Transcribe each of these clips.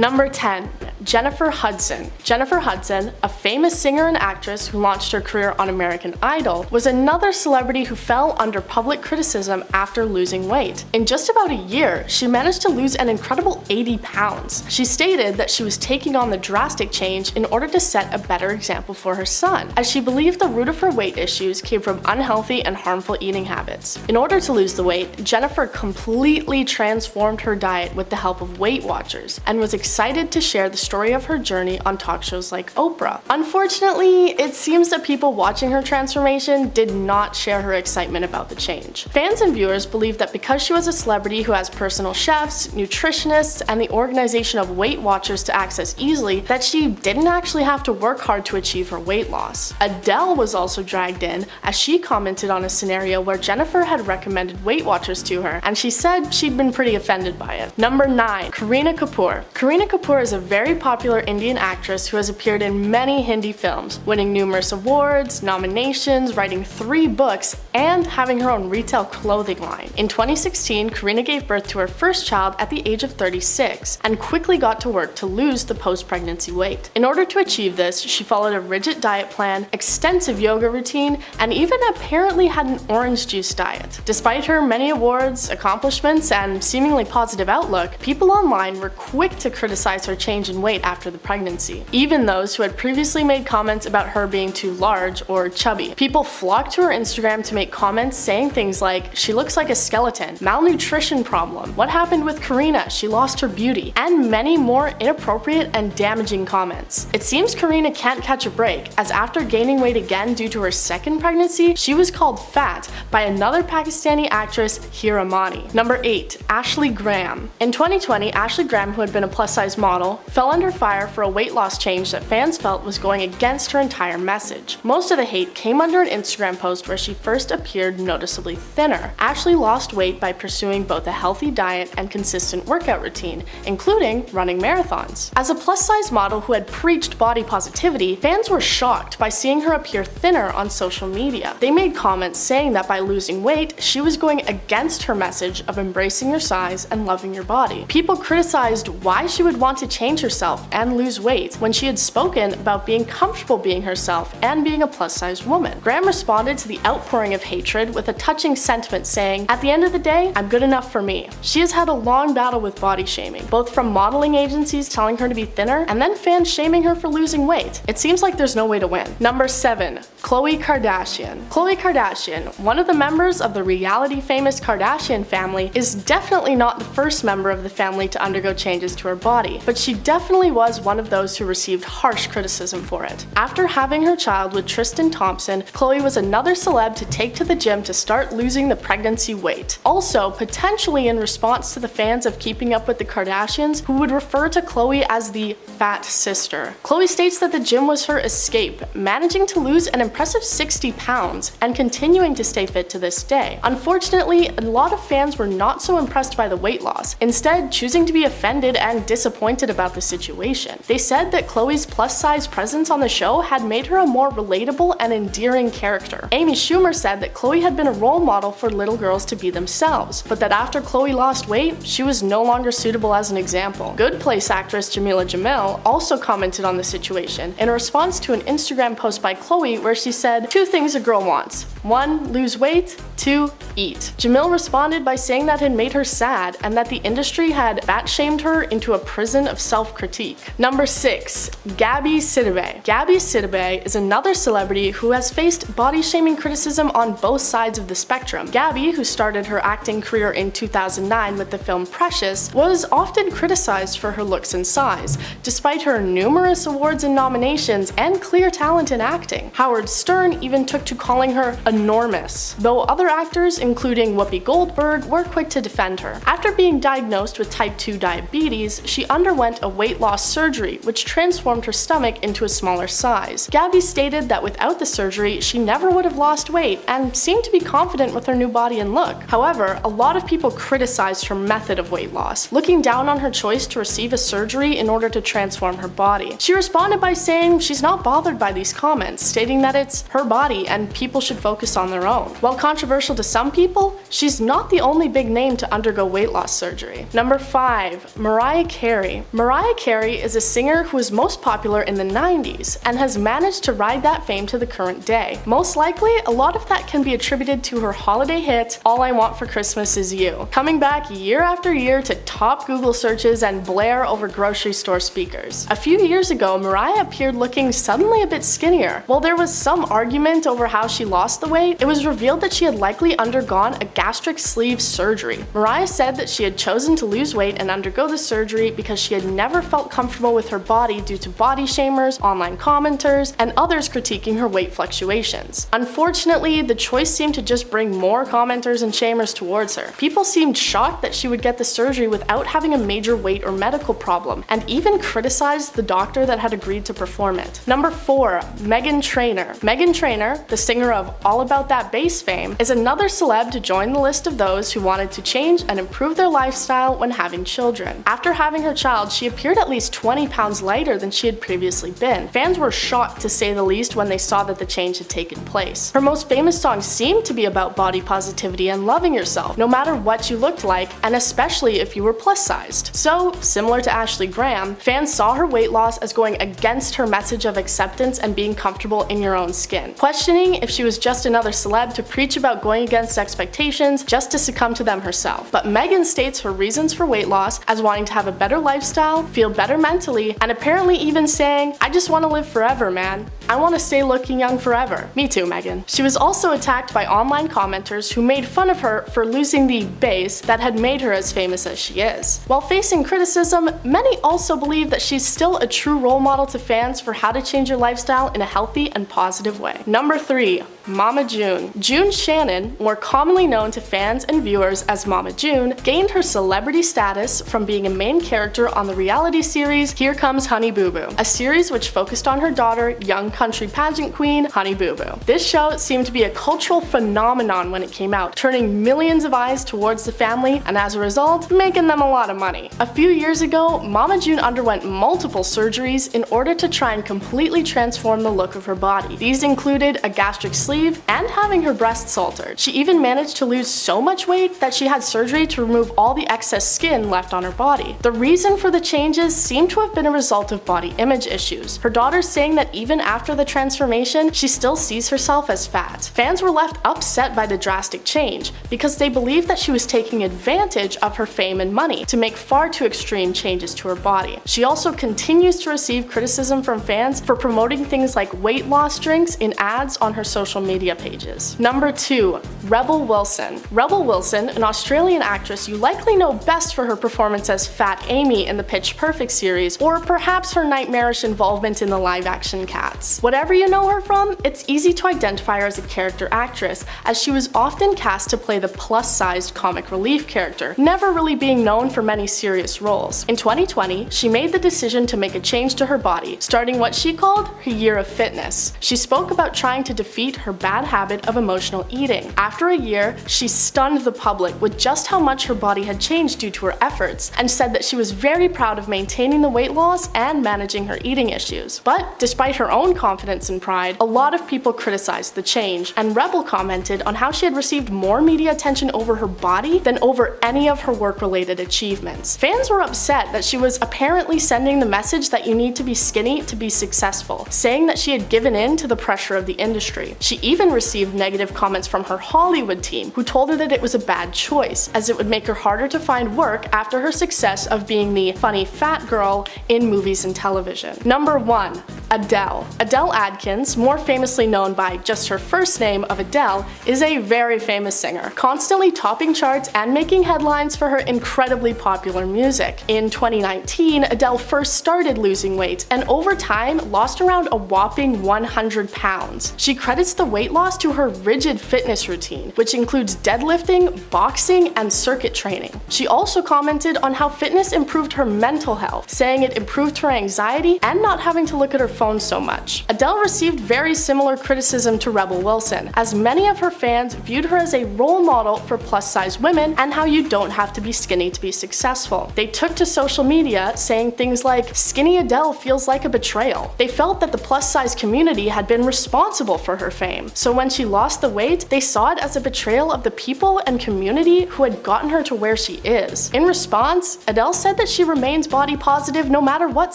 Number 10. Jennifer Hudson. Jennifer Hudson, a famous singer and actress who launched her career on American Idol, was another celebrity who fell under public criticism after losing weight. In just about a year, she managed to lose an incredible 80 pounds. She stated that she was taking on the drastic change in order to set a better example for her son, as she believed the root of her weight issues came from unhealthy and harmful eating habits. In order to lose the weight, Jennifer completely transformed her diet with the help of Weight Watchers, and was excited to share the story of her journey on talk shows like Oprah. Unfortunately, it seems that people watching her transformation did not share her excitement about the change. Fans and viewers believe that because she was a celebrity who has personal chefs, nutritionists, and the organization of Weight Watchers to access easily, that she didn't actually have to work hard to achieve her weight loss. Adele was also dragged in, as she commented on a scenario where Jennifer had recommended Weight Watchers to her, and she said she'd been pretty offended by it. Number 9. KAREENA Kapoor. KAREENA Kapoor is a very popular Indian actress who has appeared in many Hindi films, winning numerous awards, nominations, writing 3 books, and having her own retail clothing line. In 2016, KAREENA gave birth to her first child at the age of 36, and quickly got to work to lose the post-pregnancy weight. In order to achieve this, she followed a rigid diet plan, extensive yoga routine, and even apparently had an orange juice diet. Despite her many awards, accomplishments, and seemingly positive outlook, people online were quick to criticize her change in weight after the pregnancy. Even those who had previously made comments about her being too large or chubby. People flocked to her Instagram to make comments saying things like, "She looks like a skeleton," "Malnutrition problem," "What happened with KAREENA? She lost her beauty," and many more inappropriate and damaging comments. It seems KAREENA can't catch a break, as after gaining weight again due to her second pregnancy, she was called fat by another Pakistani actress, Hira Mani. Number 8. Ashley Graham. In 2020, Ashley Graham, who had been a plus-size model, fell under fire for a weight loss change that fans felt was going against her entire message. Most of the hate came under an Instagram post where she first appeared noticeably thinner. Ashley lost weight by pursuing both a healthy diet and consistent workout routine, including running marathons. As a plus-size model who had preached body positivity, fans were shocked by seeing her appear thinner on social media. They made comments saying that by losing weight, she was going against her message of embracing your size and loving your body. People criticized why she would want to change herself and lose weight when she had spoken about being comfortable being herself and being a plus-size woman. Graham responded to the outpouring of hatred with a touching sentiment saying, "At the end of the day, I'm good enough for me." She has had a long battle with body shaming, both from modeling agencies telling her to be thinner and then fans shaming her for losing weight. It seems like there's no way to win. Number 7. Khloe Kardashian. Khloe Kardashian, one of the members of the reality famous Kardashian family, is definitely not the first member of the family to undergo changes to her body, but she definitely was one of those who received harsh criticism for it. After having her child with Tristan Thompson, Khloe was another celeb to take to the gym to start losing the pregnancy weight. Also, potentially in response to the fans of Keeping Up with the Kardashians, who would refer to Khloe as the fat sister. Khloe states that the gym was her escape, managing to lose an impressive 60 pounds and continuing to stay fit to this day. Unfortunately, a lot of fans were not so impressed by the weight loss, instead choosing to be offended and disappointed about the situation. They said that Khloe's plus-size presence on the show had made her a more relatable and endearing character. Amy Schumer said that Khloe had been a role model for little girls to be themselves, but that after Khloe lost weight, she was no longer suitable as an example. Good Place actress Jamila Jamil also commented on the situation in response to an Instagram post by Khloe where she said, "2 things a girl wants. 1. Lose weight. 2. Eat." Jamil responded by saying that had made her sad and that the industry had fat-shamed her into a prison of self-critique. Number 6. Gabby Sidibe. Gabby Sidibe is another celebrity who has faced body-shaming criticism on both sides of the spectrum. Gabby, who started her acting career in 2009 with the film Precious, was often criticized for her looks and size, despite her numerous awards and nominations and clear talent in acting. Howard Stern even took to calling her enormous, though other actors, including Whoopi Goldberg, were quick to defend her. After being diagnosed with type 2 diabetes, she underwent a weight loss surgery, which transformed her stomach into a smaller size. Gabby stated that without the surgery, she never would have lost weight and seemed to be confident with her new body and look. However, a lot of people criticized her method of weight loss, looking down on her choice to receive a surgery in order to transform her body. She responded by saying she's not bothered by these comments, stating that it's her body and people should focus on their own. While controversial to some people, she's not the only big name to undergo weight loss surgery. Number 5. Mariah Carey. Mariah Carey CAREY is a singer who was most popular in the 90s and has managed to ride that fame to the current day. Most likely, a lot of that can be attributed to her holiday hit, All I Want for Christmas Is You, coming back year after year to top Google searches and blare over grocery store speakers. A few years ago, Mariah appeared looking suddenly a bit skinnier. While there was some argument over how she lost the weight, it was revealed that she had likely undergone a gastric sleeve surgery. Mariah said that she had chosen to lose weight and undergo the surgery because she had never felt comfortable with her body due to body shamers, online commenters, and others critiquing her weight fluctuations. Unfortunately, the choice seemed to just bring more commenters and shamers towards her. People seemed shocked that she would get the surgery without having a major weight or medical problem, and even criticized the doctor that had agreed to perform it. Number 4. MEGHAN Trainor. MEGHAN Trainor, the singer of All About That Bass fame, is another celeb to join the list of those who wanted to change and improve their lifestyle when having children. After having her child, she appeared at least 20 pounds lighter than she had previously been. Fans were shocked to say the least when they saw that the change had taken place. Her most famous songs seemed to be about body positivity and loving yourself, no matter what you looked like, and especially if you were plus-sized. So, similar to Ashley Graham, fans saw her weight loss as going against her message of acceptance and being comfortable in your own skin, questioning if she was just another celeb to preach about going against expectations just to succumb to them herself. But MEGHAN states her reasons for weight loss as wanting to have a better lifestyle, feel better mentally, and apparently even saying, "I just want to live forever, man. I want to stay looking young forever." Me too, MEGHAN. She was also attacked by online commenters who made fun of her for losing the bass that had made her as famous as she is. While facing criticism, many also believe that she's still a true role model to fans for how to change your lifestyle in a healthy and positive way. Number 3. Mama June. June Shannon, more commonly known to fans and viewers as Mama June, gained her celebrity status from being a main character on the reality series Here Comes Honey Boo Boo, a series which focused on her daughter, young country pageant queen Honey Boo Boo. This show seemed to be a cultural phenomenon when it came out, turning millions of eyes towards the family and as a result, making them a lot of money. A few years ago, Mama June underwent multiple surgeries in order to try and completely transform the look of her body. These included a gastric sleeve and having her breasts altered. She even managed to lose so much weight that she had surgery to remove all the excess skin left on her body. The reason for the changes seemed to have been a result of body image issues. Her daughter saying that even after the transformation, she still sees herself as fat. Fans were left upset by the drastic change because they believed that she was taking advantage of her fame and money to make far too extreme changes to her body. She also continues to receive criticism from fans for promoting things like weight loss drinks in ads on her social media pages. Number 2. Rebel Wilson. Rebel Wilson, an Australian actress you likely know best for her performance as Fat Amy in the Pitch Perfect series, or perhaps her nightmarish involvement in the live-action Cats. Whatever you know her from, it's easy to identify her as a character actress, as she was often cast to play the plus-sized comic relief character, never really being known for many serious roles. In 2020, she made the decision to make a change to her body, starting what she called her year of fitness. She spoke about trying to defeat her bad habit of emotional eating. After a year, she stunned the public with just how much her body had changed due to her efforts, and said that she was very proud of maintaining the weight loss and managing her eating issues. But despite her own confidence and pride, a lot of people criticized the change, and Rebel commented on how she had received more media attention over her body than over any of her work-related achievements. Fans were upset that she was apparently sending the message that you need to be skinny to be successful, saying that she had given in to the pressure of the industry. She even received negative comments from her Hollywood team, who told her that it was a bad choice, as it would make her harder to find work after her success of being the funny fat girl in movies and television. Number 1. Adele. Adele Adkins, more famously known by just her first name of Adele, is a very famous singer, constantly topping charts and making headlines for her incredibly popular music. In 2019, Adele first started losing weight, and over time lost around a whopping 100 pounds. She credits the weight loss to her rigid fitness routine, which includes deadlifting, boxing, and circuit training. She also commented on how fitness improved her mental health, saying it improved her anxiety and not having to look at her phone so much. Adele received very similar criticism to Rebel Wilson, as many of her fans viewed her as a role model for plus-size women and how you don't have to be skinny to be successful. They took to social media saying things like, "Skinny Adele feels like a betrayal." They felt that the plus-size community had been responsible for her fame, so when she lost the weight, they saw it as a betrayal of the people and community who had gotten her to where she is. In response, Adele said that she remains body positive no matter what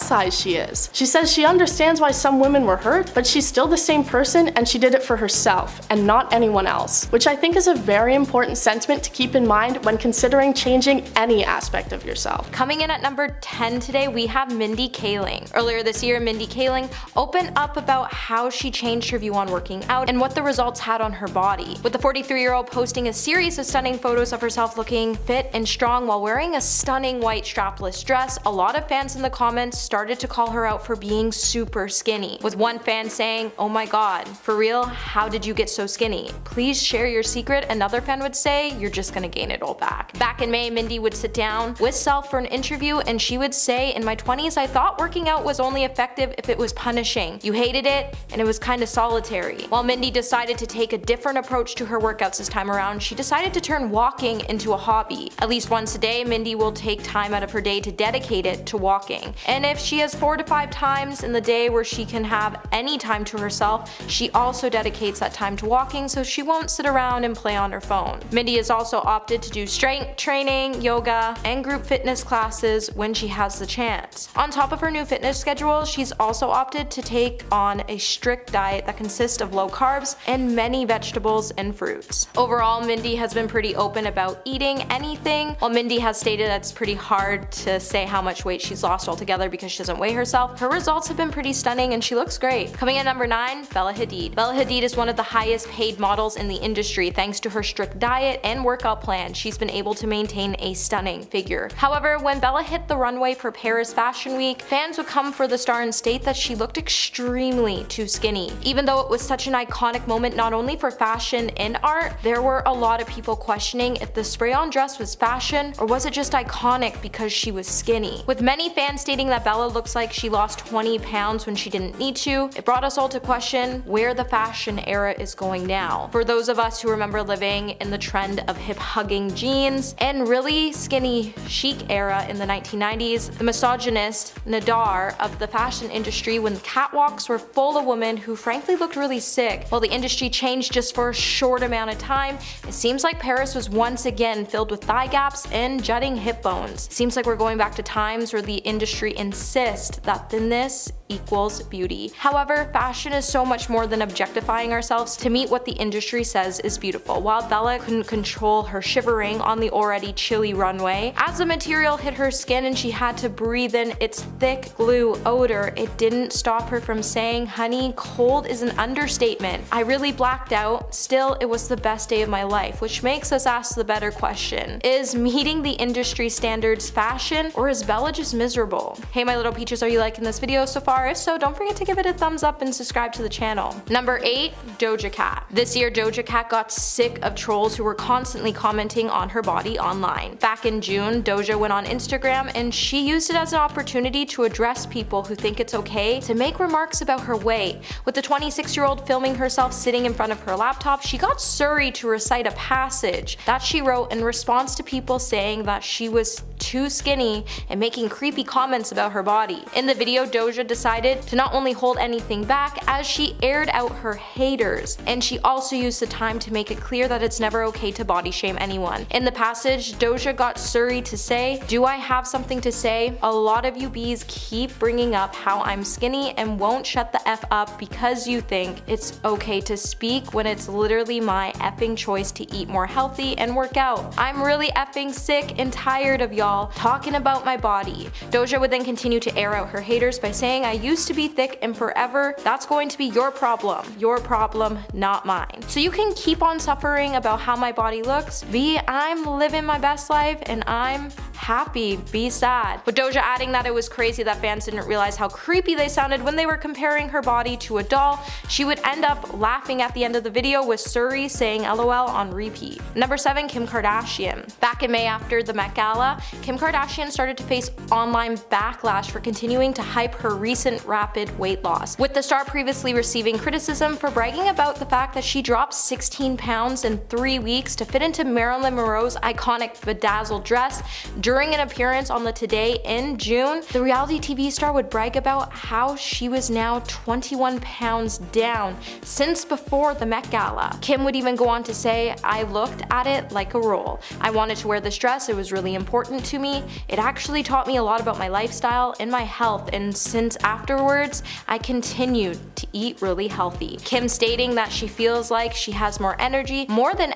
size she is. She says she understands why some women were hurt, but she's still the same person and she did it for herself and not anyone else, which I think is a very important sentiment to keep in mind when considering changing any aspect of yourself. Coming in at number 10 today, we have Mindy Kaling. Earlier this year, Mindy Kaling opened up about how she changed her view on working out and what the results had on her body, with the 43-year-old posting a series of stunning photos of herself looking fit and strong while wearing a stunning white strapless dress. A lot of fans in the comments started to call her out for being super skinny, with one fan saying, "Oh my god, for real? How did you get so skinny? Please share your secret." Another fan would say, "You're just gonna gain it all back." Back in May, Mindy would sit down with Self for an interview and she would say, "In my 20s, I thought working out was only effective if it was punishing. You hated it and it was kind of solitary." While Mindy decided to take a different approach to her workouts this time around, she decided to turn walking into a hobby. At least once a day, Mindy will take time out of her day to dedicate it to walking. And if she has 4 to 5 times in the day where she can have any time to herself, she also dedicates that time to walking so she won't sit around and play on her phone. Mindy has also opted to do strength training, yoga, and group fitness classes when she has the chance. On top of her new fitness schedule, she's also opted to take on a strict diet that consists of low carbs and many vegetables and fruits. Overall, Mindy has been pretty open about eating anything. While Mindy has stated that it's pretty hard to say how much weight she's lost altogether because she doesn't weigh herself, her results have been pretty stunning and she looks great. Coming in number 9, Bella Hadid. Bella Hadid is one of the highest paid models in the industry. Thanks to her strict diet and workout plan, she's been able to maintain a stunning figure. However, when Bella hit the runway for Paris Fashion Week, fans would come for the star and state that she looked extremely too skinny. Even though it was such an iconic moment not only for fashion and art, there were a lot of people questioning if the spray-on dress was fashion or was it just iconic because she was skinny. With many fans stating that Bella looks like she lost 20 pounds when she didn't need to, it brought us all to question where the fashion era is going now. For those of us who remember living in the trend of hip-hugging jeans and really skinny chic era in the 1990s, the misogynist Nadar of the fashion industry when the catwalks were full of women who frankly looked really sick. While the industry changed just for a short amount of time, it seems like Paris was once again filled with thigh gaps and jutting hip bones. It seems like we're going back to times where the industry insists that thinness equals beauty. However, fashion is so much more than objectifying ourselves to meet what the industry says is beautiful. While Bella couldn't control her shivering on the already chilly runway, as the material hit her skin and she had to breathe in its thick glue odor, it didn't stop her from saying, "Honey, cold is an understatement. I really blacked out. Still, it was the best day of my life," which makes us ask the better question. Is meeting the industry standards fashion, or is Bella just miserable? Hey my little peaches, are you liking this video so far? If so, don't forget to give it a thumbs up and subscribe to the channel. Number 8, Doja Cat. This year, Doja Cat got sick of trolls who were constantly commenting on her body online. Back in June, Doja went on Instagram and she used it as an opportunity to address people who think it's okay to make remarks about her weight. With the 26-year-old filming herself sitting in front of her laptop, she got Surrey to recite a passage that she wrote in response to people saying that she was too skinny and making creepy comments about her body. In the video, Doja decided to not only hold anything back as she aired out her haters, and she also used the time to make it clear that it's never okay to body shame anyone. In the passage, Doja got Surrey to say, "Do I have something to say? A lot of you bees keep bringing up how I'm skinny and won't shut the F up because you think it's okay to speak when it's literally my effing choice to eat more healthy and work out. I'm really effing sick and tired of y'all talking about my body." Doja would then continue to air out her haters by saying, "I used to be thick and forever, that's going to be your problem, not mine. So you can keep on suffering about how my body looks. I'm living my best life and I'm happy, be sad. With Doja adding that it was crazy that fans didn't realize how creepy they sounded when they were comparing her body to a doll. She would end up laughing at the end of the video with Suri saying LOL on repeat. Number 7. Kim Kardashian. Back in May after the Met Gala, Kim Kardashian started to face online backlash for continuing to hype her recent rapid weight loss, with the star previously receiving criticism for bragging about the fact that she dropped 16 pounds in 3 weeks to fit into Marilyn Monroe's iconic bedazzled dress. During an appearance on the Today in June, the reality TV star would brag about how she was now 21 pounds down since before the Met Gala. Kim would even go on to say, "I looked at it like a role. I wanted to wear this dress, it was really important to me. It actually taught me a lot about my lifestyle and my health, and since afterwards, I continued to eat really healthy." Kim stating that she feels like she has more energy more than